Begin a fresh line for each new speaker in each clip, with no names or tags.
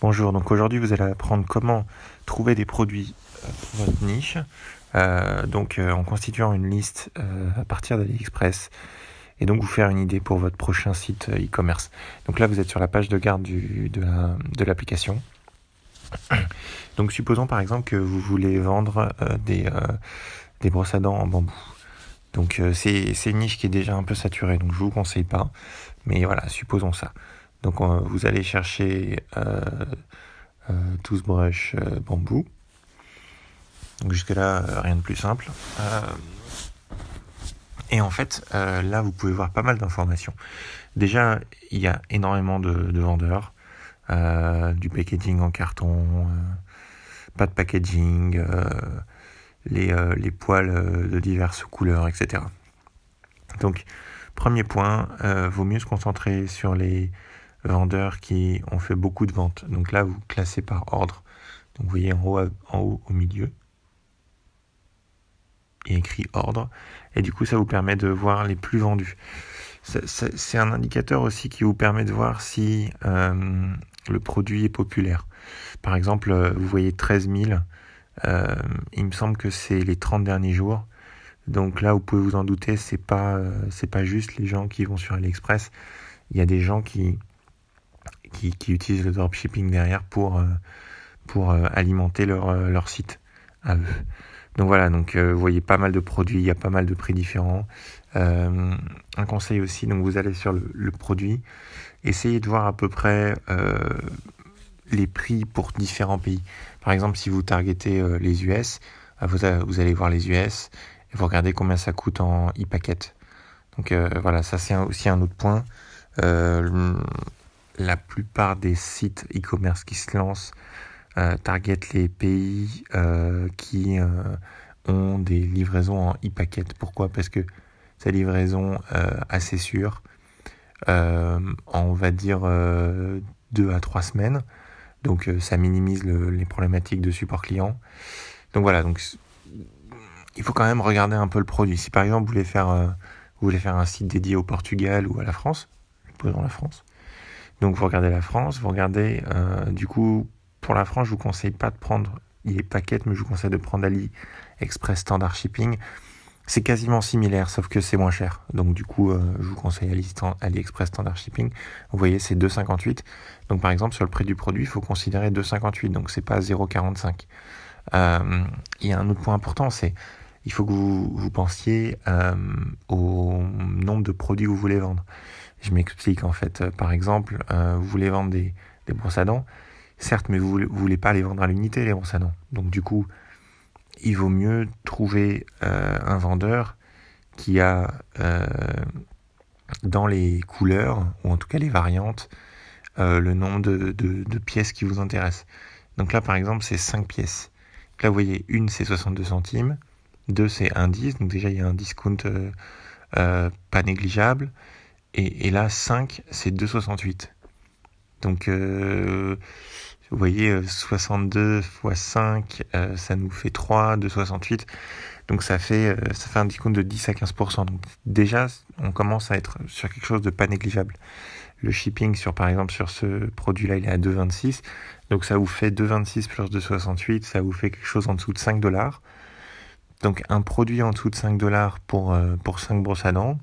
Bonjour, donc aujourd'hui vous allez apprendre comment trouver des produits pour votre niche, en constituant une liste à partir d'AliExpress et donc vous faire une idée pour votre prochain site e-commerce. Donc là vous êtes sur la page de garde de l'application. Donc supposons par exemple que vous voulez vendre des brosses à dents en bambou. Donc c'est une niche qui est déjà un peu saturée, donc je vous conseille pas, mais voilà, supposons ça. Donc vous allez chercher toothbrush bambou. Donc jusque là rien de plus simple. Et en fait là vous pouvez voir pas mal d'informations. Déjà il y a énormément de vendeurs, du packaging en carton, pas de packaging, les poils de diverses couleurs, etc. Donc premier point, vaut mieux se concentrer sur les vendeurs qui ont fait beaucoup de ventes. Donc là, vous classez par ordre. Donc vous voyez en haut au milieu, il y a écrit ordre. Et du coup, ça vous permet de voir les plus vendus. C'est un indicateur aussi qui vous permet de voir si le produit est populaire. Par exemple, vous voyez 13 000. Il me semble que c'est les 30 derniers jours. Donc là, vous pouvez vous en douter, c'est pas juste les gens qui vont sur AliExpress. Il y a des gens qui utilisent le dropshipping derrière pour alimenter leur site à eux. Donc voilà, vous voyez pas mal de produits, il y a pas mal de prix différents. Un conseil aussi, donc vous allez sur le produit, essayez de voir à peu près les prix pour différents pays. Par exemple, si vous targetez les US, vous allez voir les US et vous regardez combien ça coûte en e-packet. Donc voilà, ça c'est aussi un autre point. La plupart des sites e-commerce qui se lancent targetent les pays qui ont des livraisons en e-packet. Pourquoi ? Parce que c'est une livraison assez sûre, on va dire 2 à 3 semaines. Donc ça minimise les problématiques de support client. Donc voilà, il faut quand même regarder un peu le produit. Si par exemple vous voulez faire un site dédié au Portugal ou à la France, supposons la France. Donc vous regardez la France, vous regardez, du coup, pour la France, je vous conseille pas de prendre les paquets, mais je vous conseille de prendre AliExpress Standard Shipping. C'est quasiment similaire, sauf que c'est moins cher. Donc du coup, je vous conseille AliExpress Standard Shipping. Vous voyez, c'est 2,58. Donc par exemple, sur le prix du produit, il faut considérer 2,58. Donc c'est pas 0,45. Il y a un autre point important, c'est il faut que vous pensiez au nombre de produits que vous voulez vendre. Je m'explique en fait. Par exemple, vous voulez vendre des brosses à dents, certes, mais vous voulez pas les vendre à l'unité, les brosses à dents. Donc du coup, il vaut mieux trouver un vendeur qui a dans les couleurs, ou en tout cas les variantes, le nombre de pièces qui vous intéressent. Donc là, par exemple, c'est 5 pièces. Donc là, vous voyez, une, c'est 62 centimes. 2, c'est 1,10. Donc déjà, il y a un discount pas négligeable. Et là, 5, c'est 2,68. Donc, vous voyez, 62 x 5, ça nous fait 3, 2,68. Donc ça fait un discount de 10 à 15%. Donc déjà, on commence à être sur quelque chose de pas négligeable. Le shipping, par exemple, sur ce produit-là, il est à 2,26. Donc ça vous fait 2,26 plus 2,68, ça vous fait quelque chose en dessous de 5 $. Donc un produit en dessous de 5 $ pour 5 brosses à dents,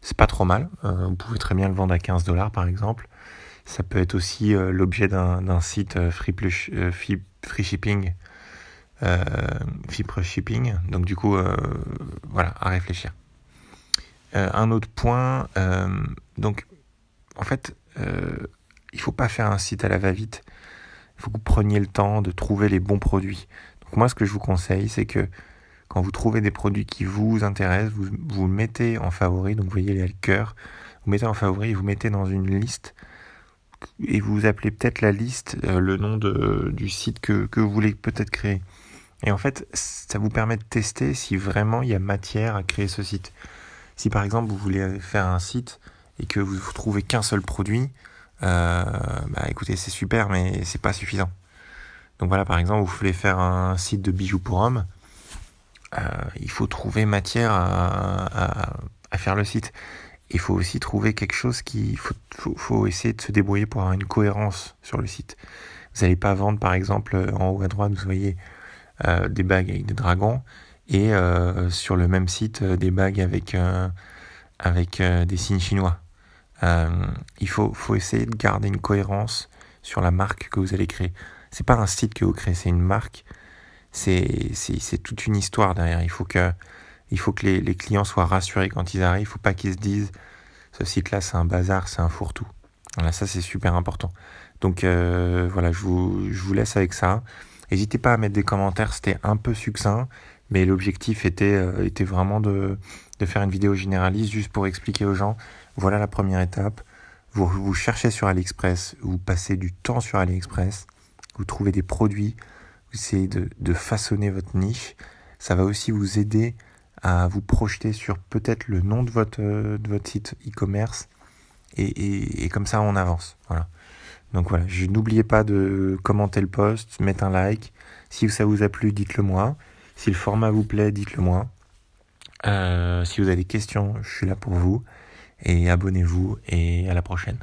c'est pas trop mal. Vous pouvez très bien le vendre à 15 $ par exemple. Ça peut être aussi l'objet d'un site free shipping, free shipping. Donc du coup, voilà, à réfléchir. Un autre point, en fait, il faut pas faire un site à la va-vite. Il faut que vous preniez le temps de trouver les bons produits. Donc moi, ce que je vous conseille, c'est que quand vous trouvez des produits qui vous intéressent, vous mettez en favori. Donc vous voyez, il y a le cœur. Vous mettez en favori et vous mettez dans une liste. Et vous appelez peut-être la liste le nom du site que vous voulez peut-être créer. Et en fait, ça vous permet de tester si vraiment il y a matière à créer ce site. Si par exemple vous voulez faire un site et que vous trouvez qu'un seul produit, écoutez, c'est super, mais c'est pas suffisant. Donc voilà, par exemple, vous voulez faire un site de bijoux pour hommes, il faut trouver matière à faire le site. Il faut aussi trouver quelque chose faut essayer de se débrouiller pour avoir une cohérence sur le site. Vous n'allez pas vendre, par exemple, en haut à droite, vous voyez des bagues avec des dragons, et sur le même site, des bagues avec des signes chinois. Il faut essayer de garder une cohérence sur la marque que vous allez créer. C'est pas un site que vous créez, c'est une marque. C'est toute une histoire derrière. Il faut que les clients soient rassurés quand ils arrivent. Il faut pas qu'ils se disent ce site-là c'est un bazar, c'est un fourre-tout. Voilà, ça c'est super important. Donc voilà, je vous laisse avec ça. N'hésitez pas à mettre des commentaires, c'était un peu succinct, mais l'objectif était vraiment de faire une vidéo généraliste juste pour expliquer aux gens, voilà la première étape. Vous cherchez sur AliExpress, vous passez du temps sur AliExpress, vous trouvez des produits, vous essayez de façonner votre niche. Ça va aussi vous aider à vous projeter sur peut-être le nom de votre site e-commerce, et comme ça on avance. Voilà. Donc voilà, n'oubliez pas de commenter le post, mettre un like. Si ça vous a plu, dites-le moi. Si le format vous plaît, dites-le moi. Si vous avez des questions, je suis là pour vous. Et abonnez-vous et à la prochaine.